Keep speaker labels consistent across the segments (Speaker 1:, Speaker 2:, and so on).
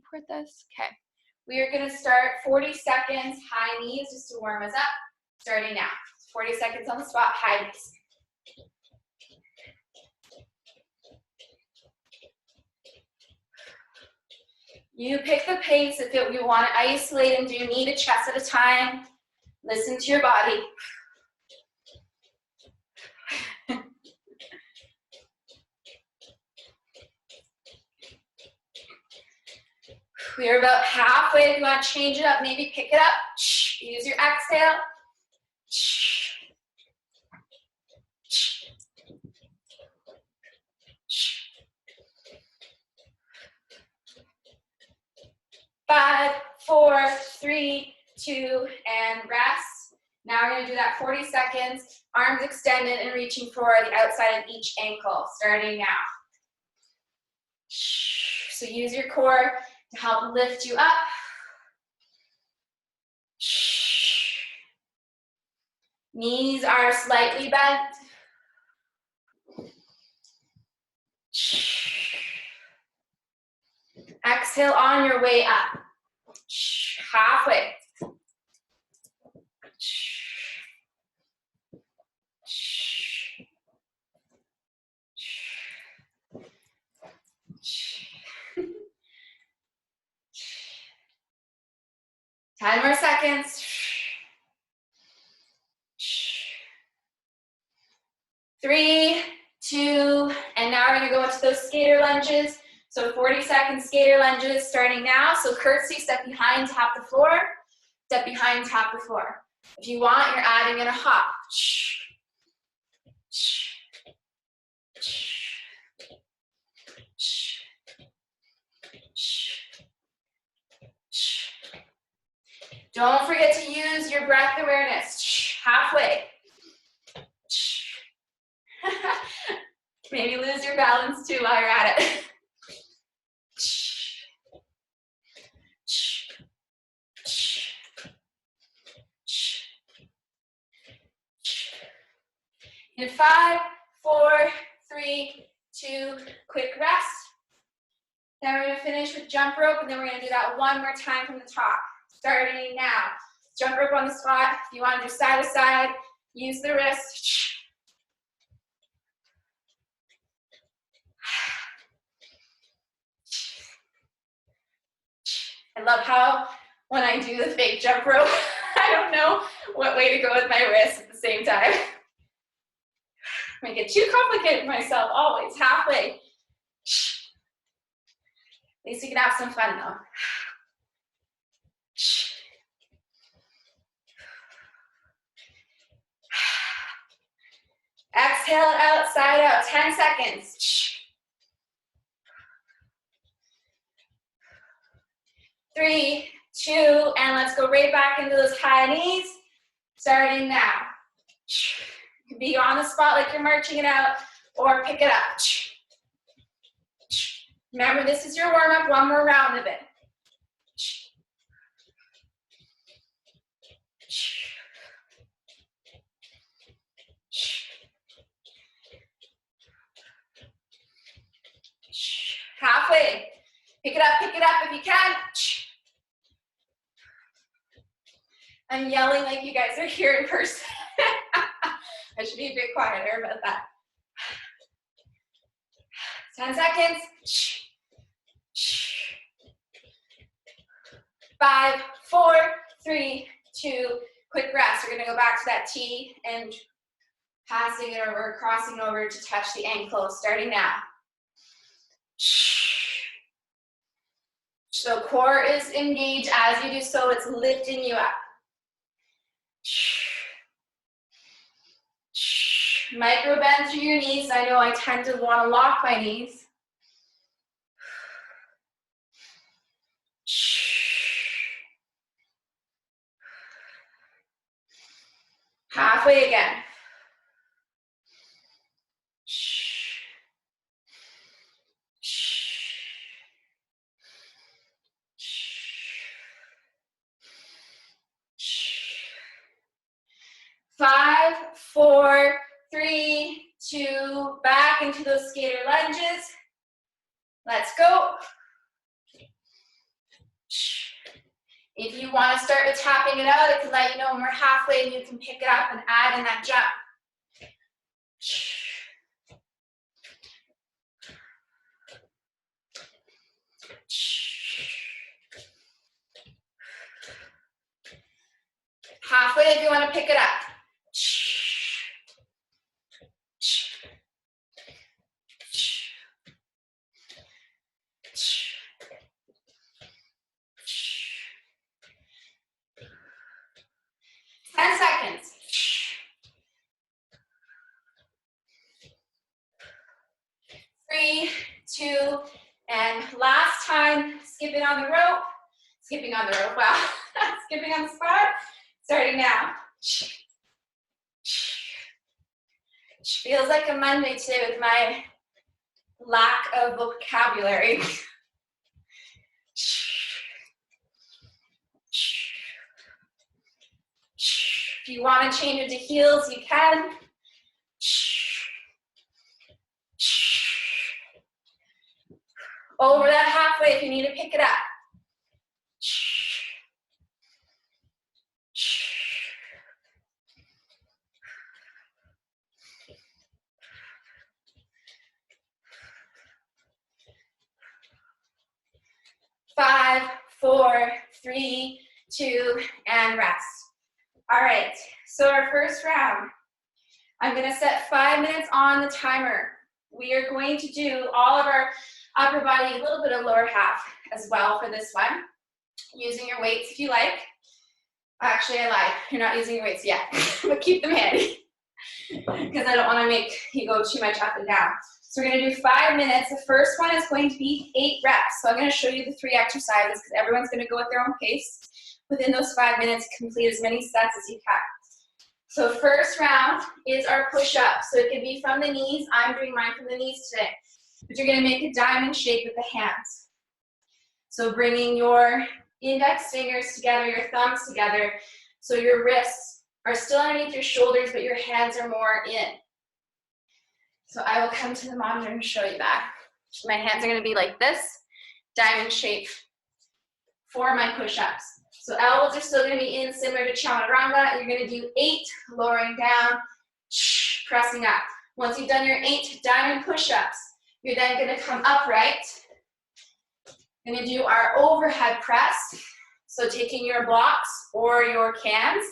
Speaker 1: Report this. Okay. We are going to start 40 seconds, high knees, just to warm us up. Starting now. 40 seconds on the spot, high knees. You pick the pace. If you want to isolate and do knee to chest at a time, listen to your body. We are about halfway. If you want to change it up, maybe pick it up. Use your exhale. 5, 4, 3, 2, and rest. Now we're going to do that 40 seconds, arms extended and reaching for the outside of each ankle, starting now. So use your core to help lift you up. Knees are slightly bent. Exhale on your way up. Halfway. Ten more seconds. 3, 2, and now we're going to go into those skater lunges. So 40-second skater lunges starting now. So curtsy, step behind, tap the floor. Step behind, tap the floor. If you want, you're adding in a hop. Don't forget to use your breath awareness. Halfway. Maybe lose your balance too while you're at it. In 5, 4, 3, 2, quick rest. Then we're going to finish with jump rope, and then we're going to do that one more time from the top. Starting now. Jump rope on the spot. If you want to do side to side, use the wrist. I love how when I do the fake jump rope, I don't know what way to go with my wrist at the same time. Make it too complicated for myself, always halfway. At least you can have some fun though. Exhale it out, side out, 10 seconds. 3, 2, and let's go right back into those high knees, starting now. You can be on the spot like you're marching it out, or pick it up. Remember, this is your warm-up, one more round of it. Halfway. Pick it up if you can. I'm yelling like you guys are here in person. I should be a bit quieter about that. 10 seconds. 5, 4, 3, 2, quick rest. We're going to go back to that T and passing it over, crossing over to touch the ankle, starting now. So core is engaged as you do so, it's lifting you up. Micro bend through your knees. I know I tend to want to lock my knees. Halfway again. Five, 4, 3, 2, back into those skater lunges. Let's go. If you want to start with tapping it out, it can let you know when we're halfway and you can pick it up and add in that jump. Halfway if you want to pick it up. 10 seconds. 3, 2, and last time, skipping on the rope. Skipping on the rope, wow. Skipping on the spot. Starting now. Feels like a Monday today with my lack of vocabulary. If you want to change it to heels, you can. Over that halfway if you need to pick it up. 5, 4, 3, 2, and rest. All right, so our first round, I'm gonna set 5 minutes on the timer. We are going to do all of our upper body, a little bit of lower half as well for this one, using your weights if you like. Actually, I lied, you're not using your weights yet, but keep them handy, because I don't wanna make you go too much up and down. So we're gonna do 5 minutes. The first one is going to be 8 reps. So I'm gonna show you the 3 exercises because everyone's gonna go at their own pace. Within those 5 minutes, complete as many sets as you can. So first round is our push-up. So it can be from the knees. I'm doing mine from the knees today. But you're gonna make a diamond shape with the hands. So bringing your index fingers together, your thumbs together, so your wrists are still underneath your shoulders, but your hands are more in. So I will come to the monitor and show you that. My hands are gonna be like this, diamond shape for my push-ups. So elbows are still gonna be in, similar to chaturanga. You're gonna do 8, lowering down, pressing up. Once you've done your 8 diamond push-ups, you're then gonna come upright. Gonna do our overhead press. So taking your blocks or your cans,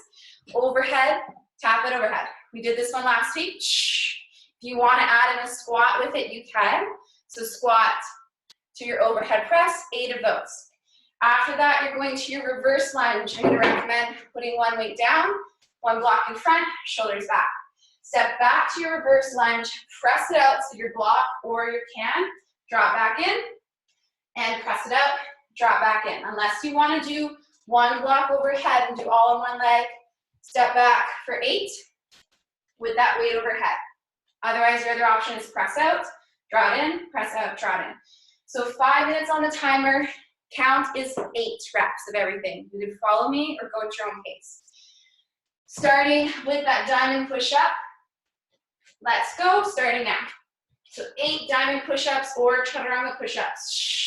Speaker 1: overhead, tap it overhead. We did this one last week. If you want to add in a squat with it, you can. So squat to your overhead press, 8 of those. After that, you're going to your reverse lunge. I'm going to recommend putting one weight down, one block in front, shoulders back. Step back to your reverse lunge, press it out to your block or your can, drop back in, and press it out, drop back in. Unless you want to do one block overhead and do all in one leg, step back for 8 with that weight overhead. Otherwise, your other option is press out, draw it in, press out, draw it in. So 5 minutes on the timer, count is 8 reps of everything. You can follow me or go at your own pace. Starting with that diamond push-up, let's go, starting now. So 8 diamond push-ups or chaturanga push-ups.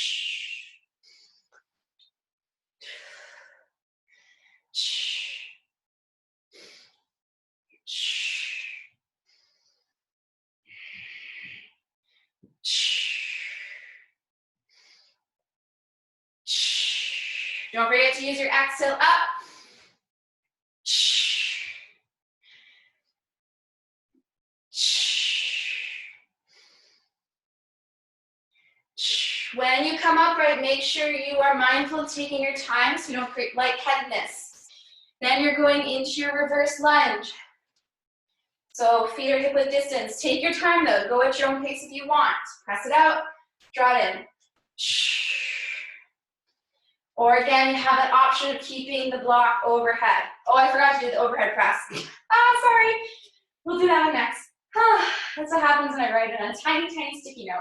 Speaker 1: Don't forget to use your exhale up. When you come upright, make sure you are mindful of taking your time so you don't create lightheadedness. Then you're going into your reverse lunge. So feet are hip width distance. Take your time though. Go at your own pace if you want. Press it out, draw it in. Or again, you have that option of keeping the block overhead. Oh, I forgot to do the overhead press. Sorry. We'll do that one next. That's what happens when I write it on a tiny, tiny sticky note.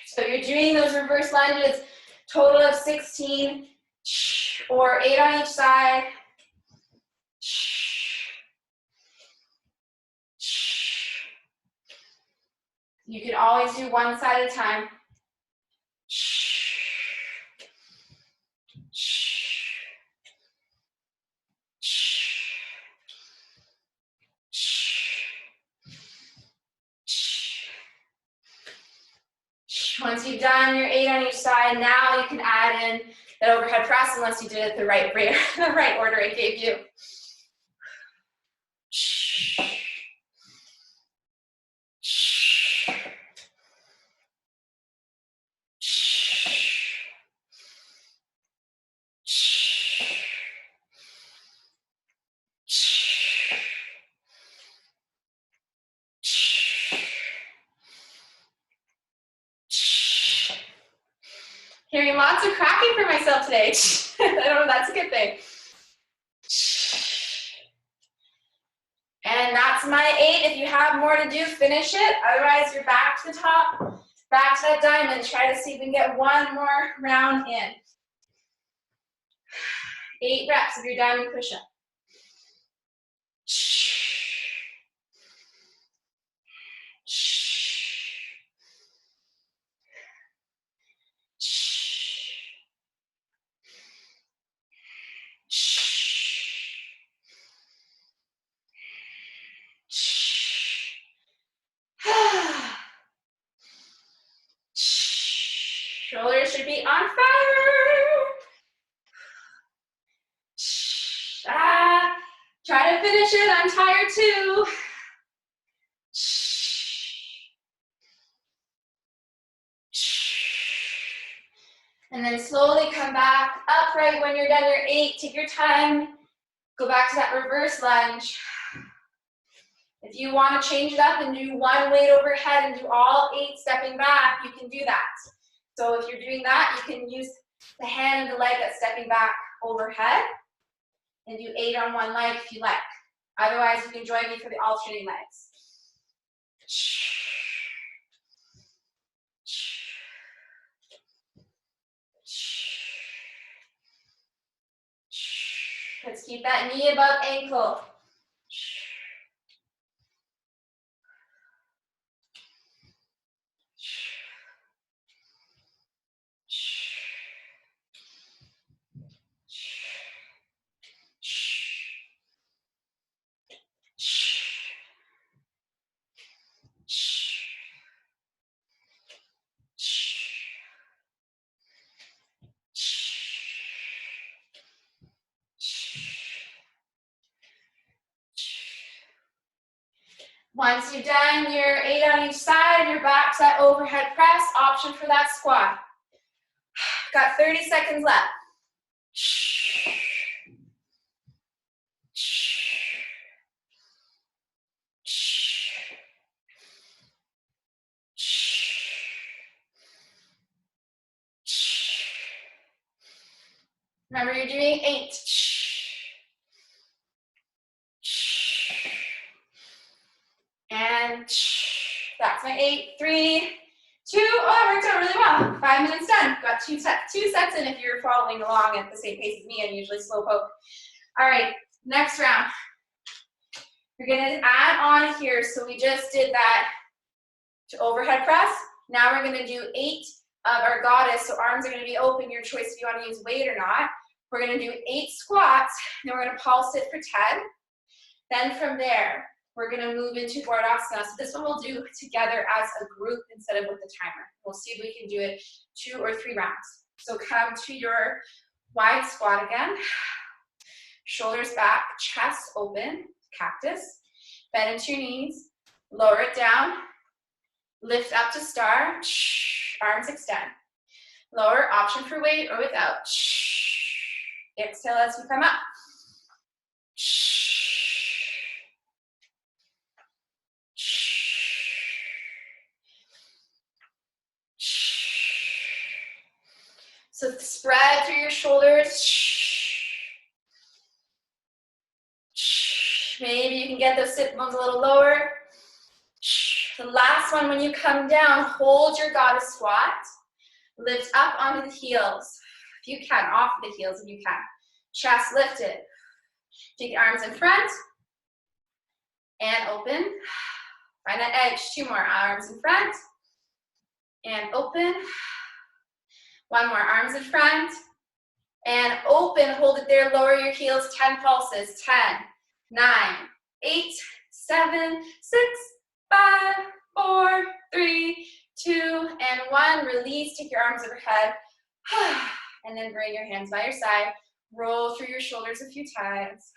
Speaker 1: So you're doing those reverse lunges, total of 16, or 8 on each side. You can always do one side at a time. Once you've done your 8 on each side, now you can add in that overhead press unless you did it the right order I gave you. Hearing lots of cracking for myself today. I don't know, that's a good thing. And that's my 8. If you have more to do, finish it. Otherwise, you're back to the top, back to that diamond. Try to see if we can get one more round in. 8 reps of your diamond push-up. Shoulders should be on fire. Try to finish it. I'm tired too. And then slowly come back upright when you're done your 8. Take your time. Go back to that reverse lunge. If you want to change it up and do one weight overhead and do all 8 stepping back, you can do that. So if you're doing that, you can use the hand and the leg that's stepping back overhead and do 8 on one leg if you like. Otherwise, you can join me for the alternating legs. Let's keep that knee above ankle. Once you've done your 8 on each side, you're back to that overhead press, option for that squat. Got 30 seconds left. Remember, you're doing 8. And that's my 8, 3, 2. Oh, that worked out really well. 5 minutes done. Got 2 sets in if you're following along at the same pace as me. I'm usually slow poke. All right, next round. We're going to add on here. So we just did that to overhead press. Now we're going to do 8 of our goddess. So arms are going to be open. Your choice if you want to use weight or not. We're going to do 8 squats. Then we're going to pulse it for 10. Then from there, we're going to move into Bordasana. So this one we'll do together as a group instead of with the timer. We'll see if we can do it 2 or 3 rounds. So come to your wide squat again. Shoulders back, chest open, cactus. Bend into your knees. Lower it down. Lift up to star. Arms extend. Lower, option for weight or without. Exhale as you come up. So spread through your shoulders. Maybe you can get those sit bones a little lower. The last one, when you come down, hold your goddess squat. Lift up onto the heels. If you can, off the heels if you can. Chest lifted. Take the arms in front. And open. Find that edge. 2 more. Arms in front. And open. 1 more. Arms in front. And open. Hold it there. Lower your heels. 10 pulses. 10, 9, 8, 7, 6, 5, 4, 3, 2, and 1. Release. Take your arms overhead. And then bring your hands by your side. Roll through your shoulders a few times.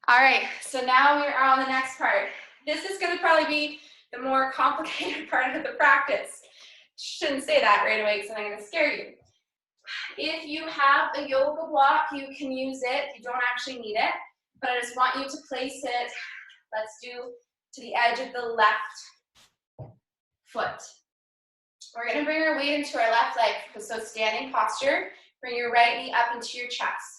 Speaker 1: All right, so now we are on the next part. This is going to probably be the more complicated part of the practice. Shouldn't say that right away because I'm going to scare you. If you have a yoga block, you can use it. You don't actually need it, but I just want you to place it, let's do to the edge of the left foot. We're going to bring our weight into our left leg, so standing posture. Bring your right knee up into your chest.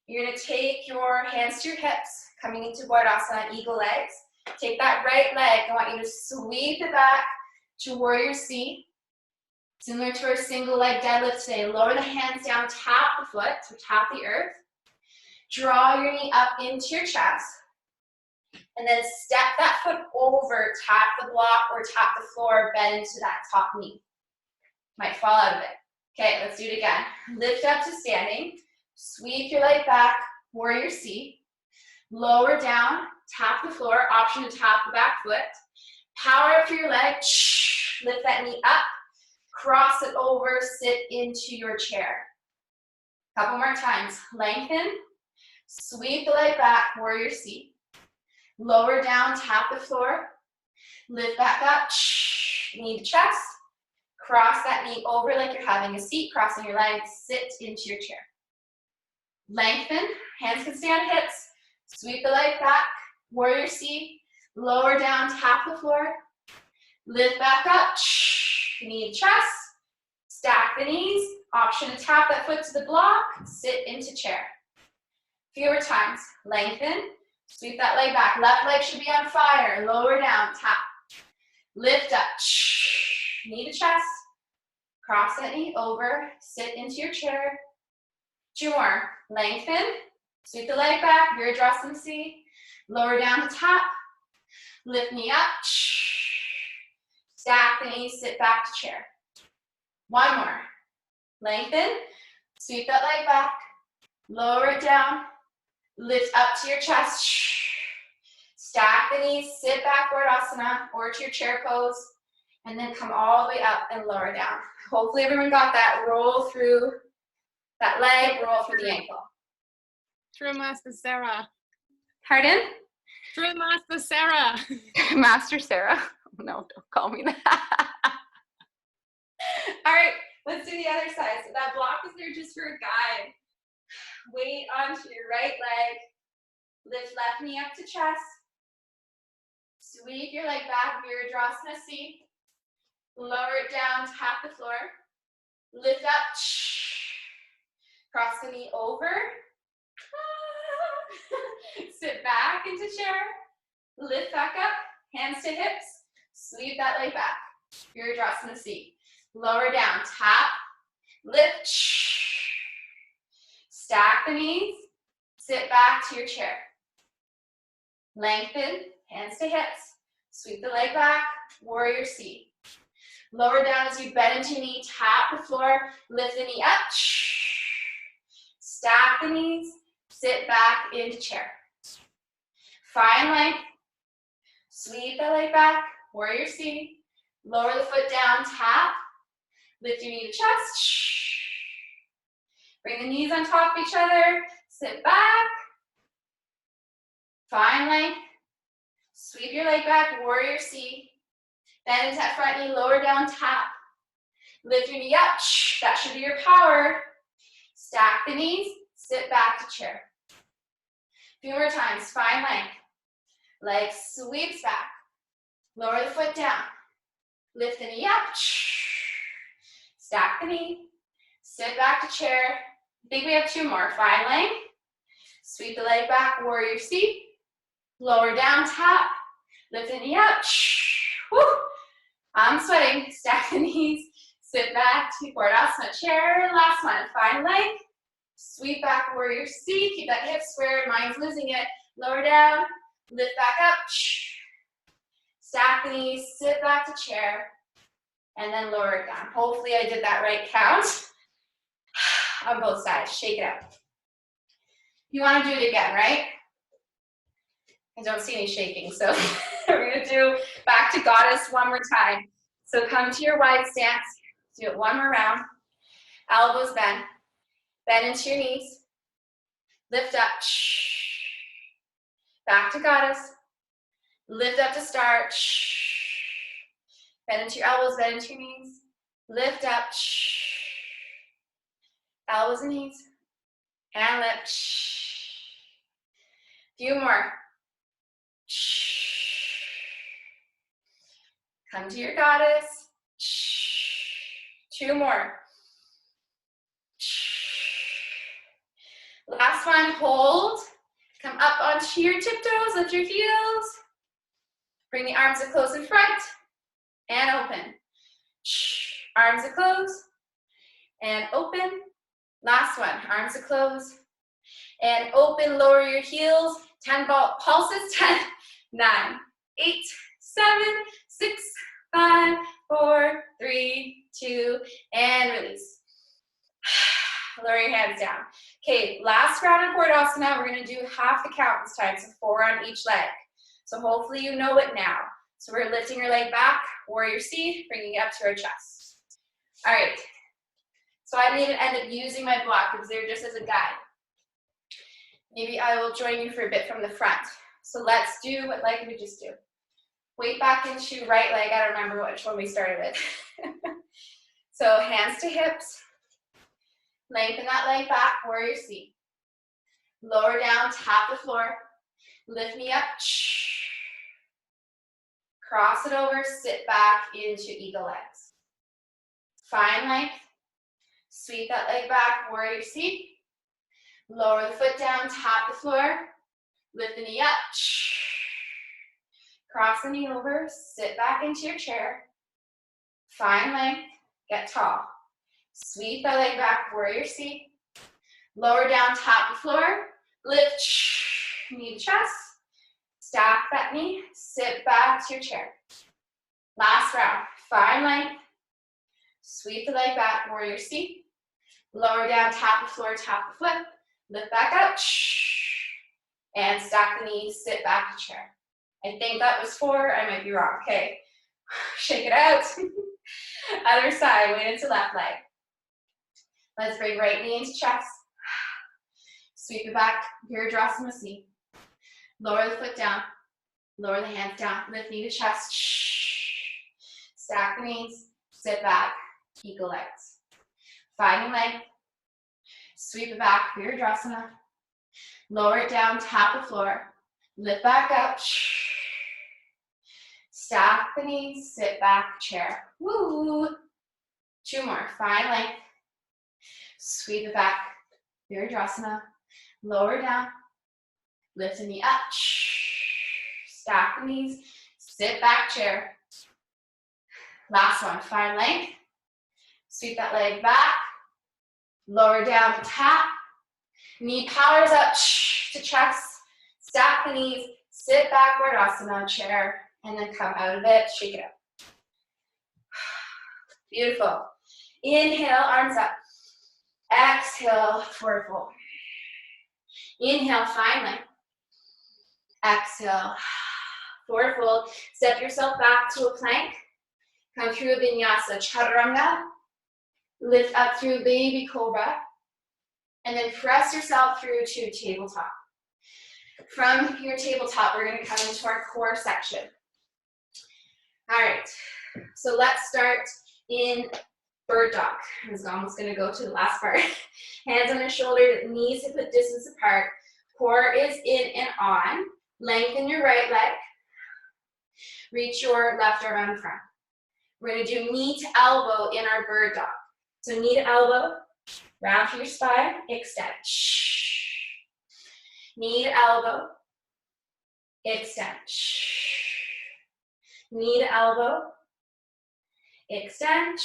Speaker 1: You're going to take your hands to your hips, coming into Vardasana, eagle legs. Take that right leg. I want you to sweep it back to warrior C. Similar to our single leg deadlift today. Lower the hands down, tap the foot, so tap the earth. Draw your knee up into your chest. And then step that foot over, tap the block or tap the floor, bend into that top knee. Might fall out of it. Okay, let's do it again. Lift up to standing. Sweep your leg back, warrior C. Lower down, tap the floor, option to tap the back foot. Power up through your leg, lift that knee up, cross it over, sit into your chair. Couple more times. Lengthen, sweep the leg back, warrior C. Lower down, tap the floor, lift back up, knee to chest. Cross that knee over like you're having a seat, crossing your legs, sit into your chair. Lengthen, hands can stay on hips. Sweep the leg back, warrior C. Lower down, tap the floor. Lift back up, knee to chest. Stack the knees. Option to tap that foot to the block. Sit into chair. Few more times. Lengthen, sweep that leg back. Left leg should be on fire. Lower down, tap. Lift up, knee to chest. Cross that knee over. Sit into your chair. 2 more. Lengthen. Sweep the leg back. Virabhadrasana C. Lower down to tap. Lift knee up. Stack the knees. Sit back to chair. 1 more. Lengthen. Sweep that leg back. Lower it down. Lift up to your chest. Stack the knees. Sit back, Virabhadrasana, or to your chair pose. And then come all the way up and lower down. Hopefully everyone got that. Roll through that leg, roll through the ankle.
Speaker 2: True Master Sarah.
Speaker 1: Pardon?
Speaker 2: True Master Sarah.
Speaker 1: Master Sarah? No, don't call me that. All right, let's do the other side. So that block is there just for a guide. Weight onto your right leg. Lift left knee up to chest. Sweep your leg back, Virabhadrasana C. Lower it down, tap the floor. Lift up. Cross the knee over. Sit back into chair. Lift back up. Hands to hips. Sweep that leg back. Virabhadrasana C. Lower down. Tap. Lift. Stack the knees. Sit back to your chair. Lengthen. Hands to hips. Sweep the leg back. Warrior C. Lower down as you bend into your knee. Tap the floor. Lift the knee up. Stack the knees, sit back into chair. Find length, sweep the leg back, warrior C. Lower the foot down, tap, lift your knee to chest. Bring the knees on top of each other, sit back. Find length, sweep your leg back, warrior C. Bend into that front knee, lower down, tap. Lift your knee up, that should be your power. Stack the knees, sit back to chair. Few more times, find length. Leg sweeps back. Lower the foot down. Lift the knee up. Stack the knee. Sit back to chair. I think we have 2 more. Find length. Sweep the leg back, warrior C. Lower down, tap. Lift the knee up. Woo. I'm sweating. Stack the knees. Sit back to Virabhadrasana chair. Last one. Find length. Sweep back, warrior C. Keep that hip square. Mind's losing it. Lower down. Lift back up. Stack the knees. Sit back to chair. And then lower it down. Hopefully I did that right count. On both sides. Shake it out. You want to do it again, right? I don't see any shaking, so we're going to do back to goddess one more time. So come to your wide stance. Do it one more round. Elbows bend. Bend into your knees. Lift up. Back to goddess. Lift up to start. Bend into your elbows, bend into your knees. Lift up. Elbows and knees. And lift. Few more. Come to your goddess. 2 more. Last one, hold. Come up onto your tiptoes, lift your heels. Bring the arms to close in front and open. Arms to close and open. Last one, arms to close and open. Lower your heels. 10 pulses. 10, 9, 8, 7, 6, 5, 4, 3, 2, and release. Lower your hands down. Okay, last round of Bordasana. We're going to do half the count this time, so 4 on each leg. So hopefully you know it now. So we're lifting your leg back, warrior C, bringing it up to our chest. All right. So I didn't even end up using my block because they're just as a guide. Maybe I will join you for a bit from the front. So let's do what leg did we just do? Weight back into right leg. I don't remember which one we started with. So hands to hips. Lengthen that leg back, warrior C. Lower down, tap the floor. Lift me up. Cross it over, sit back into eagle legs. Find length. Sweep that leg back, warrior C. Lower the foot down, tap the floor. Lift the knee up. Cross the knee over, sit back into your chair. Find length, get tall. Sweep that leg back, warrior C. Lower down, tap the floor. Lift, knee to chest. Stack that knee, sit back to your chair. Last round, find length. Sweep the leg back, warrior C. Lower down, tap the floor, tap the foot. Lift back up. And stack the knees, sit back to chair. I think that was 4, I might be wrong. Okay, shake it out. Other side, weight into left leg. Let's bring right knee into chest. Sweep it back, Virabhadrasana C. Lower the foot down, lower the hands down, lift knee to chest. Stack the knees, sit back, eagle legs. Finding length, sweep it back, Virabhadrasana. Lower it down, tap the floor, lift back up. Stack the knees, sit back, chair. Woo! 2 more, find length. Sweep it back, Virabhadrasana. Lower down, lift the knee up. Stack the knees, sit back, chair. Last one, find length. Sweep that leg back. Lower down, tap. Knee powers up to chest. Stack the knees, sit back, Virabhadrasana, chair, and then come out of it, shake it up. Beautiful. Inhale, arms up. Exhale, forward fold. Inhale, find length. Exhale, forward fold. Step yourself back to a plank. Come through a vinyasa, chaturanga. Lift up through baby cobra. And then press yourself through to tabletop. From your tabletop, we're going to come into our core section. All right, so let's start in bird dog. I was almost going to go to the last part. Hands on your shoulder, knees hip width distance apart. Core is in and on. Lengthen your right leg. Reach your left arm out in front. We're going to do knee to elbow in our bird dog. So knee to elbow, round through your spine, extend. Knee to elbow, extend. Knee to elbow, extend.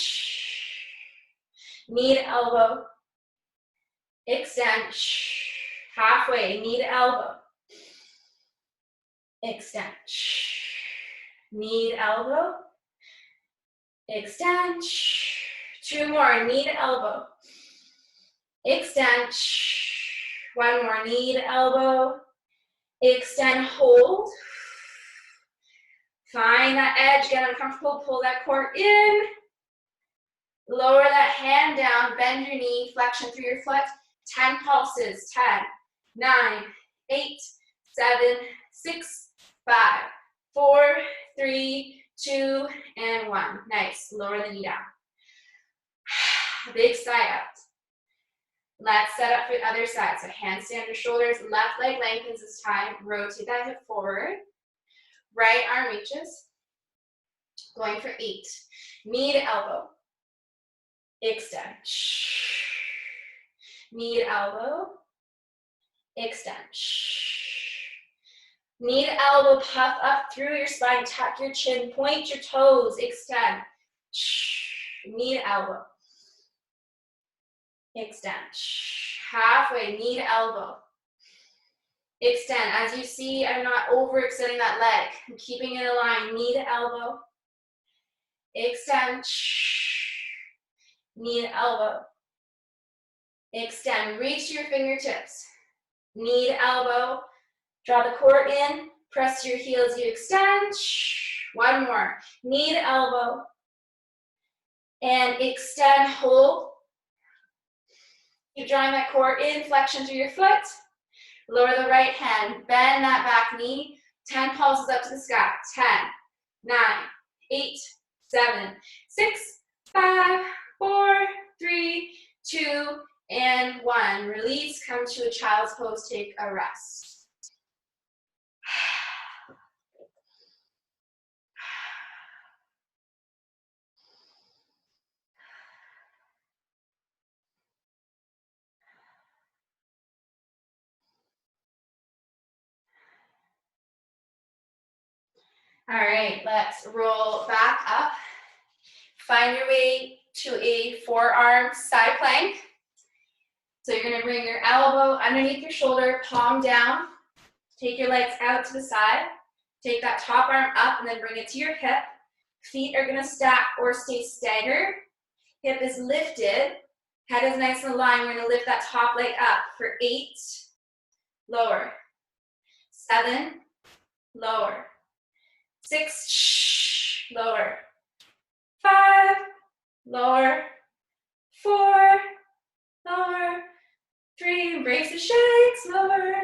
Speaker 1: Knee to elbow, Extend. Halfway, knee to elbow. Extend. Knee to elbow. Extend. 2 more, knee to elbow. Extend. 1 more, knee to elbow. Extend, hold. Find that edge, get uncomfortable, pull that core in. Lower that hand down, bend your knee, flexion through your foot. 10 pulses, 10, 9, 8, 7, 6, 5, 4, 3, 2, and 1. Nice, lower the knee down. Big sigh out. Let's set up for the other side. So handstand your shoulders, left leg lengthens this time, rotate that hip forward. Right arm reaches, going for 8. Knee to elbow, extend. Knee to elbow, extend. Knee to elbow, puff up through your spine, tuck your chin, point your toes, extend. Knee to elbow, extend. Halfway, knee to elbow. Extend. As you see, I'm not overextending that leg. I'm keeping it aligned. Knee to elbow. Extend. Knee to elbow. Extend. Reach to your fingertips. Knee to elbow. Draw the core in. Press your heels. You extend. 1 more. Knee to elbow. And extend. Hold. Keep drawing that core in. Flexion through your foot. Lower the right hand, bend that back knee, 10 pulses up to the sky, 10, 9, 8, 7, 6, 5, 4, 3, 2, and 1. Release, come to a child's pose, take a rest. All right, let's roll back up. Find your way to a forearm side plank. So you're gonna bring your elbow underneath your shoulder, palm down. Take your legs out to the side. Take that top arm up and then bring it to your hip. Feet are gonna stack or stay staggered. Hip is lifted. Head is nice and aligned. We're gonna lift that top leg up for 8, lower. 7, lower. 6, lower. 5, lower. 4, lower. 3, embrace the shakes, lower.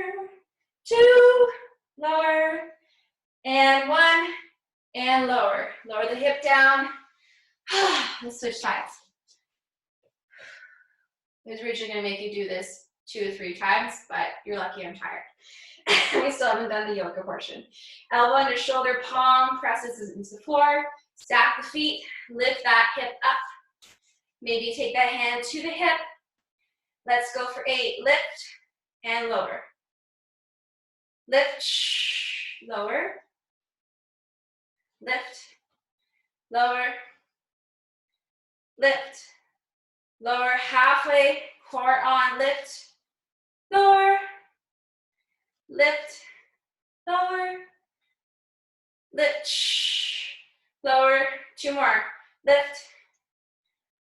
Speaker 1: 2, lower. And 1, and lower. Lower the hip down. Let's switch sides. I was originally gonna make you do this 2 or 3 times, but you're lucky I'm tired. We still haven't done the yoga portion. Elbow under shoulder, palm presses into the floor. Stack the feet, lift that hip up. Maybe take that hand to the hip. Let's go for 8. Lift and lower. Lift, lower. Lift, lower. Lift, lower. Halfway, core on. Lift, lower. Lift, lower. Lift, lower. 2 more. Lift,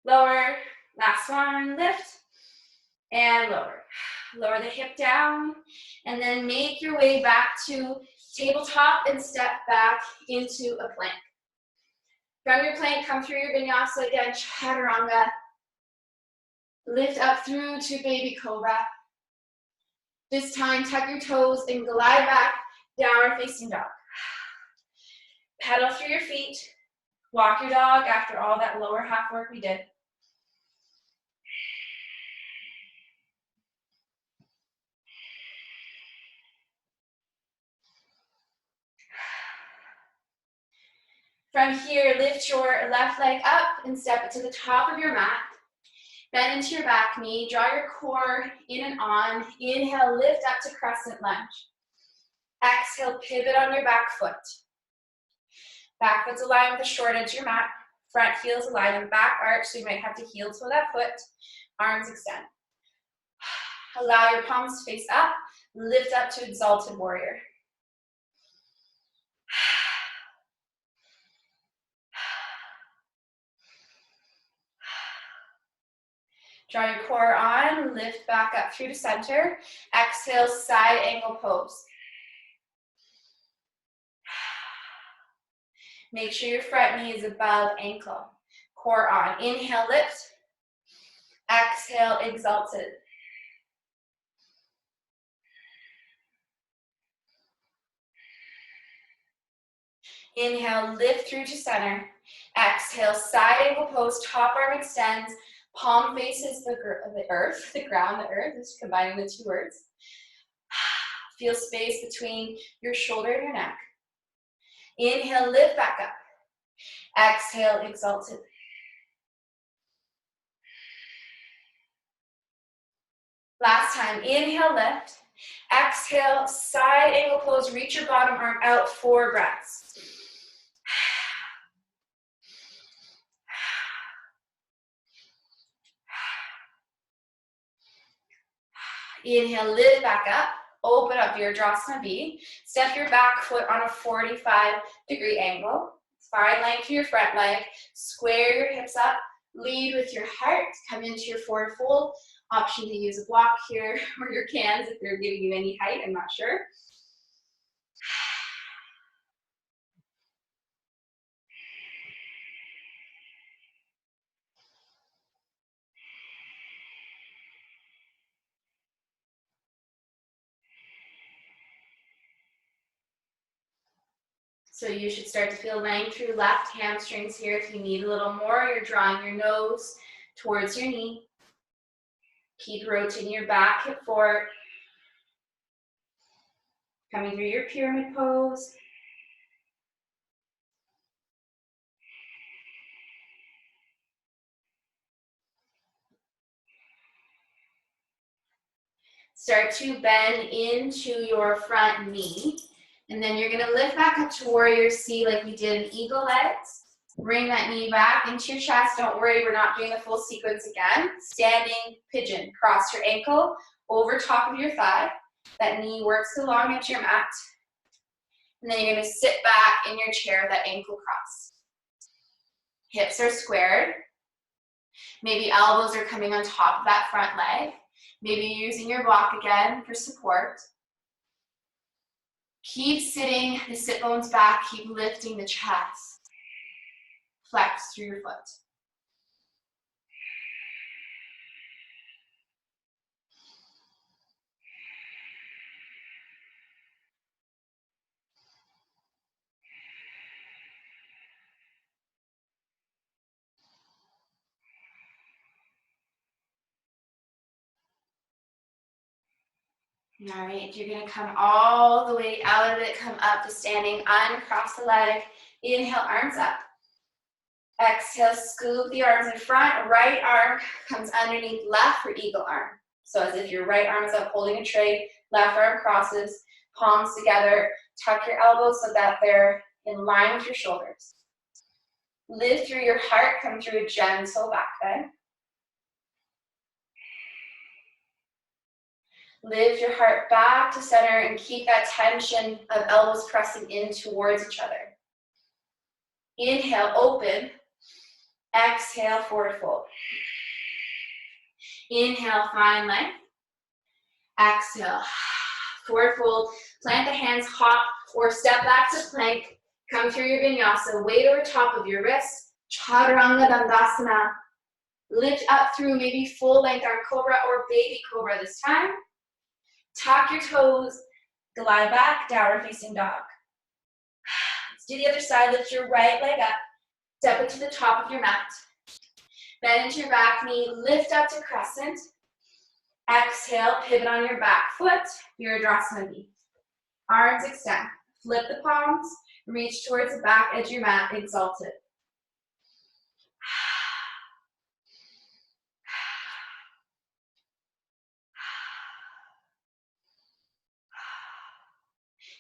Speaker 1: lower. Last one. Lift and lower. Lower the hip down and then make your way back to tabletop and step back into a plank. From your plank, come through your vinyasa again, chaturanga. Lift up through to baby cobra. This time, tuck your toes and glide back, downward facing dog. Pedal through your feet. Walk your dog after all that lower half work we did. From here, lift your left leg up and step it to the top of your mat. Bend into your back knee, draw your core in and on. Inhale, lift up to crescent lunge. Exhale, pivot on your back foot. Back foot's aligned with the short edge of your mat. Front heel's aligned with back arch, so you might have to heel toe that foot. Arms extend. Allow your palms to face up. Lift up to exalted warrior. Draw your core on, lift back up through to center. Exhale, side angle pose. Make sure your front knee is above ankle. Core on. Inhale, lift. Exhale, exalted. Inhale, lift through to center. Exhale, side angle pose, top arm extends, palm faces the earth, the ground, the earth, just combining the two words. Feel space between your shoulder and your neck. Inhale, lift back up. Exhale, exalted. Last time, inhale, lift. Exhale, side angle pose, reach your bottom arm out, 4 breaths. Inhale, lift back up, open up your Virasana B. Step your back foot on a 45-degree angle. Find length through your front leg. Square your hips up. Lead with your heart. Come into your forward fold. Option to use a block here or your cans if they're giving you any height, I'm not sure. So you should start to feel length through left hamstrings here. If you need a little more, you're drawing your nose towards your knee. Keep rotating your back hip forward. Coming through your pyramid pose. Start to bend into your front knee. And then you're gonna lift back up to warrior C like we did in eagle legs. Bring that knee back into your chest. Don't worry, we're not doing the full sequence again. Standing pigeon, cross your ankle over top of your thigh. That knee works along at your mat. And then you're gonna sit back in your chair with that ankle crossed. Hips are squared. Maybe elbows are coming on top of that front leg. Maybe you're using your block again for support. Keep sitting the sit bones back, keep lifting the chest. Flex through your foot. All right, you're gonna come all the way out of it, come up to standing, uncross the leg. Inhale, arms up. Exhale, scoop the arms in front. Right arm comes underneath left for eagle arm. So as if your right arm is up holding a tray, left arm crosses, palms together. Tuck your elbows so that they're in line with your shoulders. Lift through your heart, come through a gentle back bend. Lift your heart back to center and keep that tension of elbows pressing in towards each other. Inhale, open. Exhale, forward fold. Inhale, find length. Exhale, forward fold. Plant the hands, hop or step back to plank. Come through your vinyasa. Weight over top of your wrist. Chaturanga Dandasana. Lift up through maybe full length arm cobra or baby cobra this time. Tuck your toes, glide back, downward facing dog. Let's do the other side. Lift your right leg up, step it to the top of your mat. Bend into your back knee, lift up to crescent. Exhale, pivot on your back foot, your Virasana B. Arms extend, flip the palms, reach towards the back edge of your mat, exalted.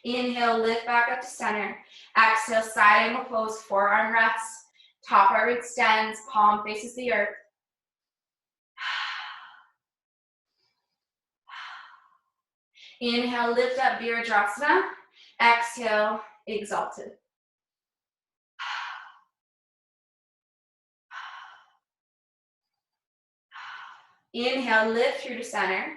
Speaker 1: Inhale, lift back up to center. Exhale, side angle pose, forearm rests. Top arm extends, palm faces the earth. Inhale, lift up, Virabhadrasana. Exhale, exalted. Inhale, lift through to center.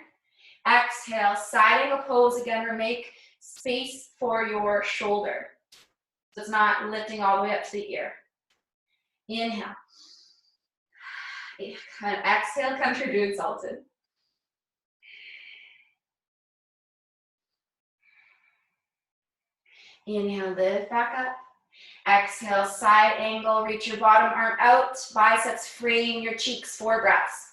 Speaker 1: Exhale, side angle pose again. Remember, make space for your shoulder. So it's not lifting all the way up to the ear. Inhale. Kind of exhale, come through to exalted. Inhale, lift back up. Exhale, side angle, reach your bottom arm out, biceps fraying your cheeks, 4 breaths.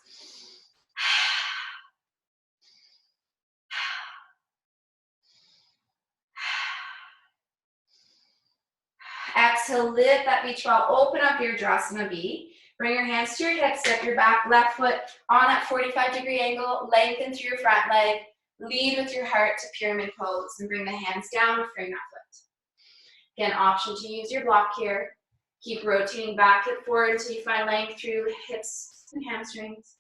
Speaker 1: Exhale, lift that beach ball, open up your Virabhadrasana B. Bring your hands to your hips, step your back left foot on that 45-degree angle, lengthen through your front leg, lead with your heart to pyramid pose, and bring the hands down to frame that foot. Again, option to use your block here. Keep rotating back and forward until you find length through hips and hamstrings.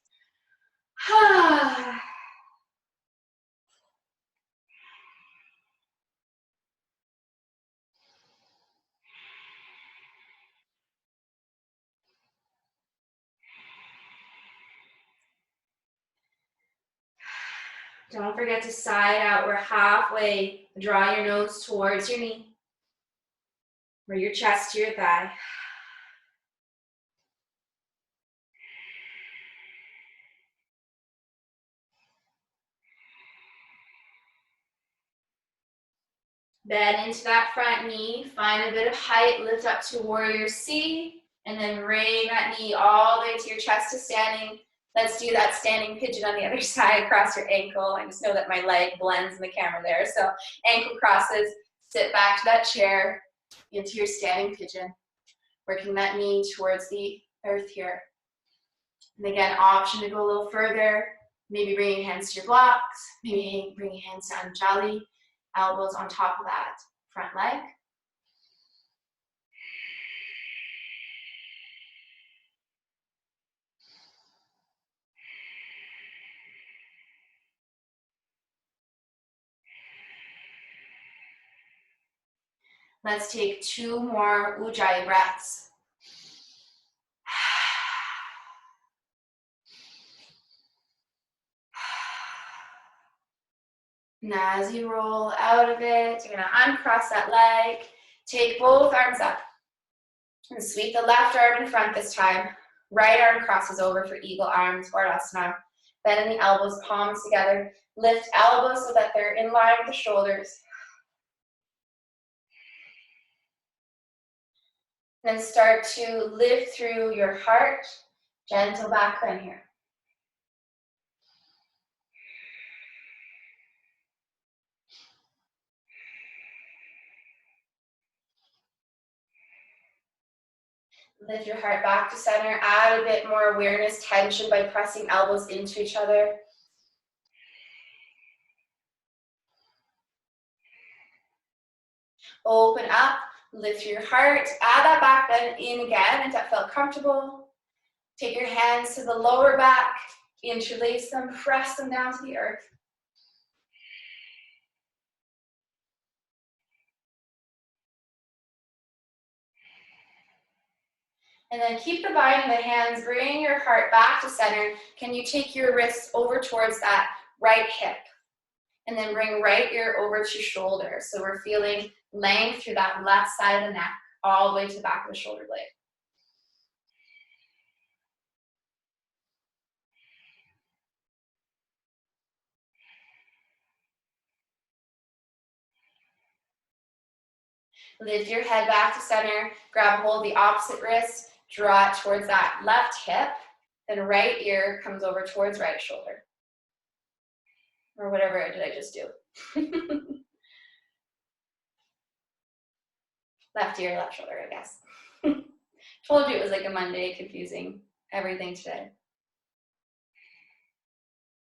Speaker 1: Don't forget to side out. We're halfway. Draw your nose towards your knee, or your chest to your thigh. Bend into that front knee. Find a bit of height. Lift up to warrior C, and then bring that knee all the way to your chest to standing. Let's do that standing pigeon on the other side across your ankle. I just know that my leg blends in the camera there. So ankle crosses, sit back to that chair into your standing pigeon. Working that knee towards the earth here. And again, option to go a little further. Maybe bringing hands to your blocks. Maybe bringing hands to Anjali. Elbows on top of that front leg. Let's take 2 more Ujjayi breaths. Now as you roll out of it, you're going to uncross that leg. Take both arms up. And sweep the left arm in front this time. Right arm crosses over for eagle arms, Vardasana. Bend the elbows, palms together. Lift elbows so that they're in line with the shoulders. Then start to lift through your heart. Gentle back bend here. Lift your heart back to center. Add a bit more awareness, tension by pressing elbows into each other. Open up, lift your heart. Add that back bend in again if that felt comfortable. Take your hands to the lower back. Interlace them, press them down to the earth. And then keep the bind in the hands. Bring your heart back to center. Can you take your wrists over towards that right hip? And then bring right ear over to shoulder. So we're feeling length through that left side of the neck, all the way to the back of the shoulder blade. Lift your head back to center. Grab hold of the opposite wrist. Draw it towards that left hip. Then right ear comes over towards right shoulder. Or whatever did I just do? Left ear, left shoulder, I guess. Told you it was like a Monday, confusing everything today.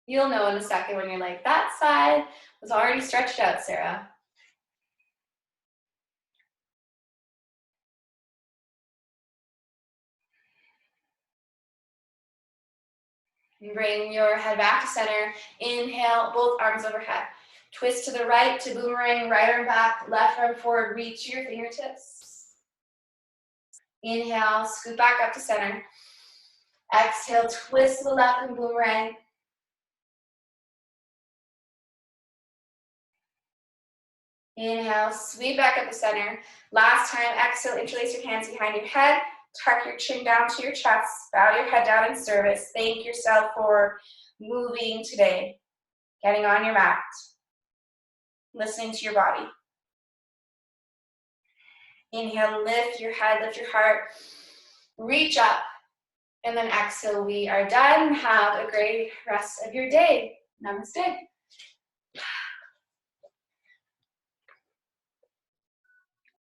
Speaker 1: You'll know in a second when you're like, that side was already stretched out, Sarah. And bring your head back to center. Inhale, both arms overhead. Twist to the right to boomerang, right arm back, left arm forward, reach your fingertips. Inhale, scoot back up to center. Exhale, twist to the left and boomerang. Inhale, sweep back up to center. Last time, exhale, interlace your hands behind your head. Tuck your chin down to your chest. Bow your head down in service. Thank yourself for moving today. Getting on your mat. Listening to your body. Inhale, lift your head, lift your heart. Reach up. And then exhale, we are done. Have a great rest of your day. Namaste.